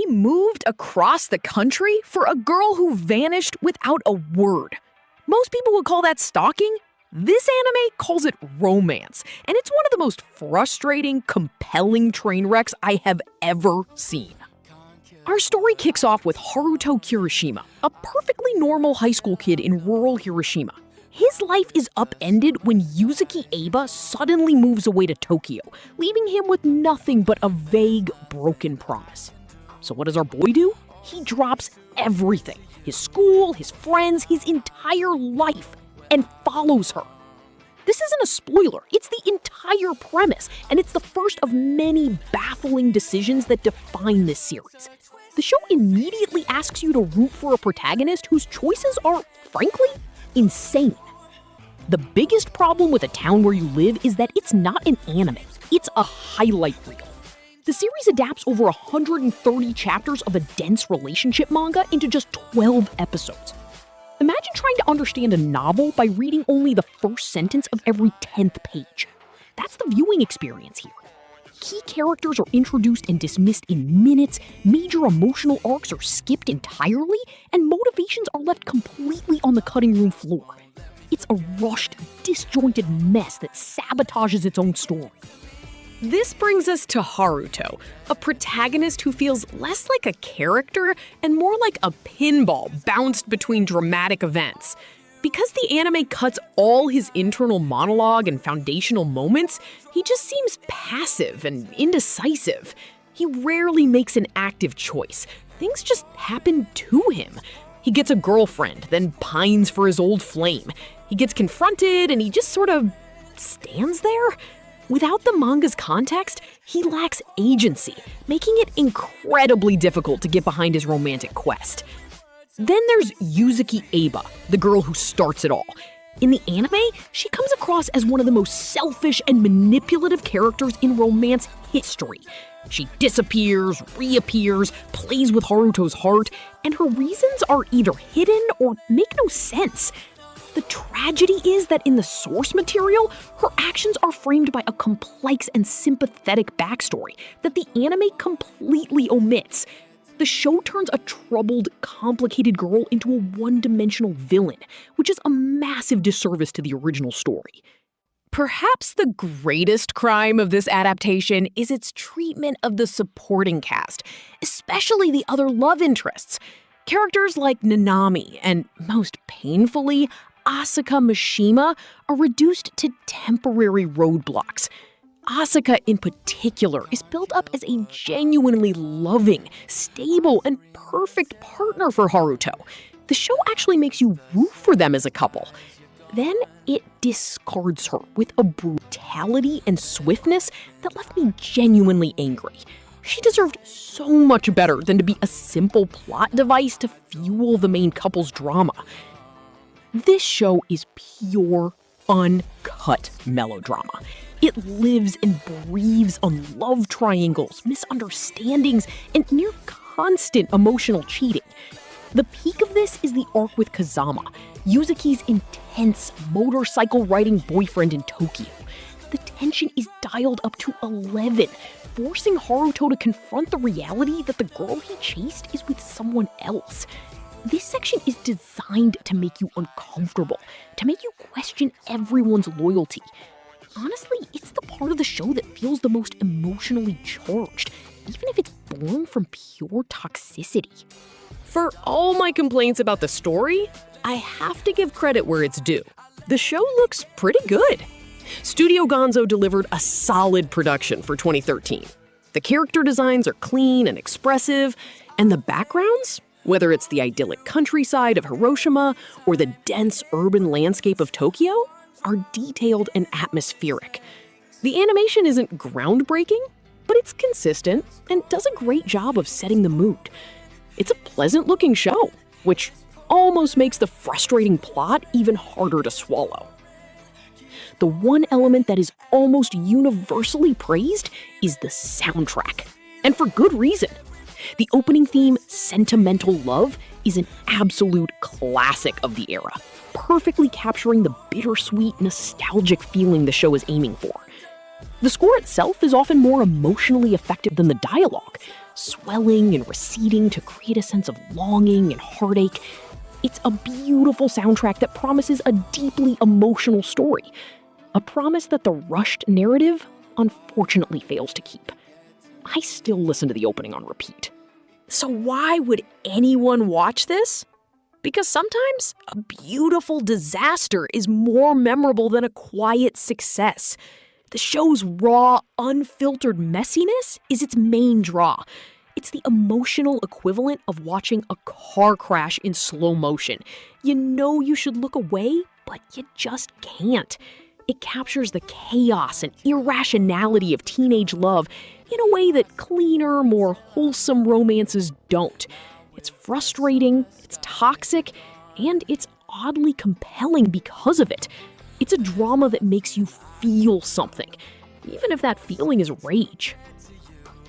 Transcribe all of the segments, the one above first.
moved across the country for a girl who vanished without a word. Most people would call that stalking. This anime calls it romance, and it's one of the most frustrating, compelling train wrecks I have ever seen. Our story kicks off with Haruto Kirishima, a perfectly normal high school kid in rural Hiroshima. His life is upended when Yuzuki Eba suddenly moves away to Tokyo, leaving him with nothing but a vague, broken promise. So what does our boy do? He drops everything, his school, his friends, his entire life, and follows her. This isn't a spoiler, it's the entire premise, and it's the first of many baffling decisions that define this series. The show immediately asks you to root for a protagonist whose choices are, frankly, insane. The biggest problem with A Town Where You Live is that it's not an anime, it's a highlight reel. The series adapts over 130 chapters of a dense relationship manga into just 12 episodes. Imagine trying to understand a novel by reading only the first sentence of every 10th page. That's the viewing experience here. Key characters are introduced and dismissed in minutes, major emotional arcs are skipped entirely, and motivations are left completely on the cutting room floor. It's a rushed, disjointed mess that sabotages its own story. This brings us to Haruto, a protagonist who feels less like a character and more like a pinball bounced between dramatic events. Because the anime cuts all his internal monologue and foundational moments, he just seems passive and indecisive. He rarely makes an active choice. Things just happen to him. He gets a girlfriend, then pines for his old flame. He gets confronted and he just sort of stands there. Without the manga's context, he lacks agency, making it incredibly difficult to get behind his romantic quest. Then there's Yuzuki Eba, the girl who starts it all. In the anime, she comes across as one of the most selfish and manipulative characters in romance history. She disappears, reappears, plays with Haruto's heart, and her reasons are either hidden or make no sense. The tragedy is that in the source material, her actions are framed by a complex and sympathetic backstory that the anime completely omits. The show turns a troubled, complicated girl into a one-dimensional villain, which is a massive disservice to the original story. Perhaps the greatest crime of this adaptation is its treatment of the supporting cast, especially the other love interests. Characters like Nanami and, most painfully, Asuka Mishima are reduced to temporary roadblocks. Asuka, in particular, is built up as a genuinely loving, stable, and perfect partner for Haruto. The show actually makes you root for them as a couple. Then it discards her with a brutality and swiftness that left me genuinely angry. She deserved so much better than to be a simple plot device to fuel the main couple's drama. This show is pure, uncut melodrama. It lives and breathes on love triangles, misunderstandings, and near constant emotional cheating. The peak of this is the arc with Kazama, Yuzuki's intense motorcycle-riding boyfriend in Tokyo. The tension is dialed up to 11, forcing Haruto to confront the reality that the girl he chased is with someone else. This section is designed to make you uncomfortable, to make you question everyone's loyalty. Honestly, it's the part of the show that feels the most emotionally charged, even if it's born from pure toxicity. For all my complaints about the story, I have to give credit where it's due. The show looks pretty good. Studio Gonzo delivered a solid production for 2013. The character designs are clean and expressive, and the backgrounds, whether it's the idyllic countryside of Hiroshima or the dense urban landscape of Tokyo, are detailed and atmospheric. The animation isn't groundbreaking, but it's consistent and does a great job of setting the mood. It's a pleasant-looking show, which almost makes the frustrating plot even harder to swallow. The one element that is almost universally praised is the soundtrack, and for good reason. The opening theme, Sentimental Love, is an absolute classic of the era, perfectly capturing the bittersweet, nostalgic feeling the show is aiming for. The score itself is often more emotionally effective than the dialogue. swelling and receding to create a sense of longing and heartache. It's a beautiful soundtrack that promises a deeply emotional story. A promise that the rushed narrative unfortunately fails to keep. I still listen to the opening on repeat. So why would anyone watch this? Because sometimes a beautiful disaster is more memorable than a quiet success. The show's raw, unfiltered messiness is its main draw. It's the emotional equivalent of watching a car crash in slow motion. You know you should look away, but you just can't. It captures the chaos and irrationality of teenage love in a way that cleaner, more wholesome romances don't. It's frustrating, it's toxic, and it's oddly compelling because of it. It's a drama that makes you feel something, even if that feeling is rage.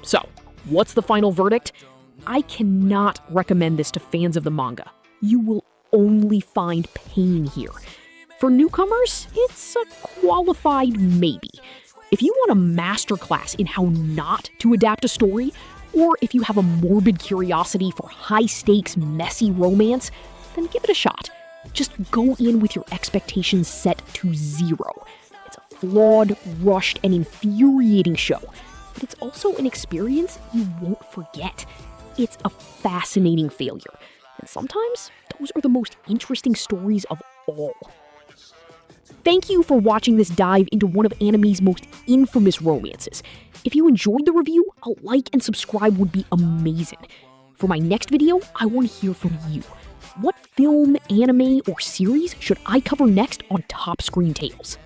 So, what's the final verdict? I cannot recommend this to fans of the manga. You will only find pain here. For newcomers, it's a qualified maybe. If you want a masterclass in how not to adapt a story, or if you have a morbid curiosity for high-stakes, messy romance, then give it a shot. Just go in with your expectations set to 0. It's a flawed, rushed, and infuriating show, but it's also an experience you won't forget. It's a fascinating failure, and sometimes those are the most interesting stories of all. Thank you for watching this dive into one of anime's most infamous romances. If you enjoyed the review, a like and subscribe would be amazing. For my next video, I want to hear from you. What film, anime, or series should I cover next on Top Screen Tales?